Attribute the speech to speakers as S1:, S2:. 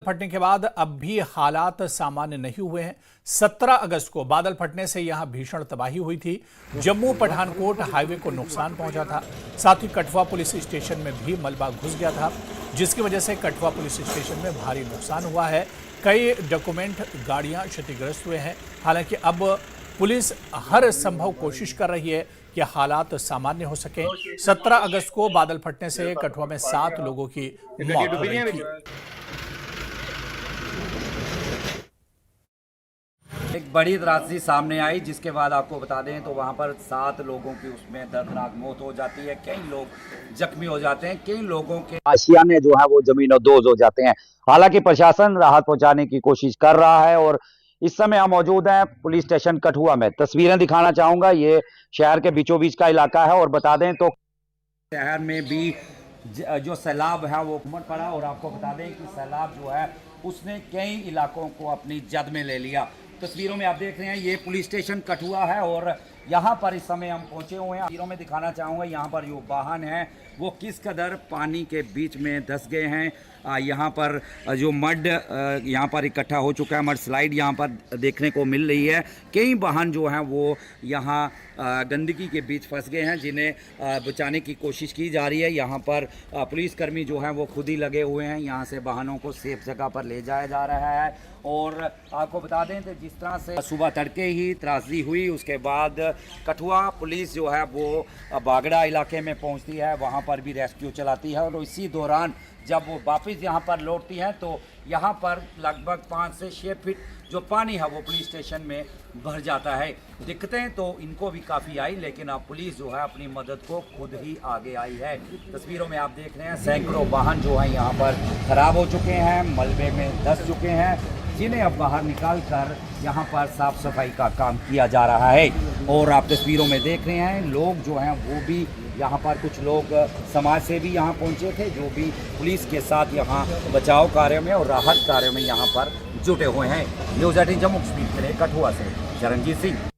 S1: फटने के बाद अब भी हालात सामान्य नहीं हुए हैं। 17 अगस्त को बादल फटने से यहां भीषण तबाही हुई थी। जम्मू पठानकोट हाईवे को नुकसान पहुंचा था। साथ ही कठुआ पुलिस स्टेशन में भी मलबा घुस गया था, जिसकी वजह से कठुआ पुलिस स्टेशन में भारी नुकसान हुआ है। कई डॉक्यूमेंट गाड़ियां क्षतिग्रस्त हुए हैं। हालांकि अब पुलिस हर संभव कोशिश कर रही है कि हालात सामान्य हो सके। 17 अगस्त को बादल फटने से कठुआ में 7 लोगों की मौत हो गई थी।
S2: एक बड़ी त्रासदी सामने आई, जिसके बाद आपको बता दें तो वहां पर 7 लोगों की उसमें दर्दनाक मौत हो जाती है। कई लोग जख्मी हो जाते हैं, कई लोगों के आशियाने जो है वो जमीनों-दोज हो जाते हैं। हालांकि प्रशासन राहत पहुंचाने की कोशिश कर रहा है और इस समय हम मौजूद हैं पुलिस स्टेशन कठुआ में। तस्वीरें दिखाना चाहूंगा। ये शहर के बीचों बीच का इलाका है और बता दें तो शहर में भी जो सैलाब है वो उमड़ पड़ा और आपको बता दें कि सैलाब जो है उसने कई इलाकों को अपनी जद में ले लिया। तस्वीरों में आप देख रहे हैं ये पुलिस स्टेशन कठुआ है और यहाँ पर इस समय हम पहुँचे हुए हैं। तस्वीरों में दिखाना चाहूँगा यहाँ पर जो वाहन है वो किस कदर पानी के बीच में धंस गए हैं। यहाँ पर जो मड यहाँ पर इकट्ठा हो चुका है, मड स्लाइड यहाँ पर देखने को मिल रही है। कई वाहन जो हैं वो यहाँ गंदगी के बीच फंस गए हैं, जिन्हें बचाने की कोशिश की जा रही है। यहाँ पर पुलिसकर्मी जो हैं वो खुद ही लगे हुए हैं। यहाँ से वाहनों को सेफ जगह पर ले जाया जा रहा है। और आपको बता दें तो जिस तरह से सुबह तड़के ही त्रासदी हुई, उसके बाद कठुआ पुलिस जो है वो बागड़ा इलाके में पहुंचती है, वहां पर भी रेस्क्यू चलाती है। और इसी दौरान जब वो वापस यहां पर लौटती हैं तो यहां पर लगभग 5 से 6 फीट जो पानी है वो पुलिस स्टेशन में भर जाता है। दिक्कतें तो इनको भी काफ़ी आई, लेकिन अब पुलिस जो है अपनी मदद को खुद ही आगे आई है। तस्वीरों में आप देख रहे हैं सैकड़ों वाहन जो हैं यहाँ पर खराब हो चुके हैं, मलबे में धंस चुके हैं, जिन्हें अब बाहर निकाल कर यहाँ पर साफ सफाई का काम किया जा रहा है। और आप तस्वीरों में देख रहे हैं लोग जो हैं वो भी यहाँ पर, कुछ लोग समाज से भी यहाँ पहुँचे थे जो भी पुलिस के साथ यहाँ बचाव कार्य में और राहत कार्य में यहाँ पर जुटे हुए हैं। न्यूज़ 18 जम्मू कश्मीर के लिए कठुआ से चरणजीत सिंह।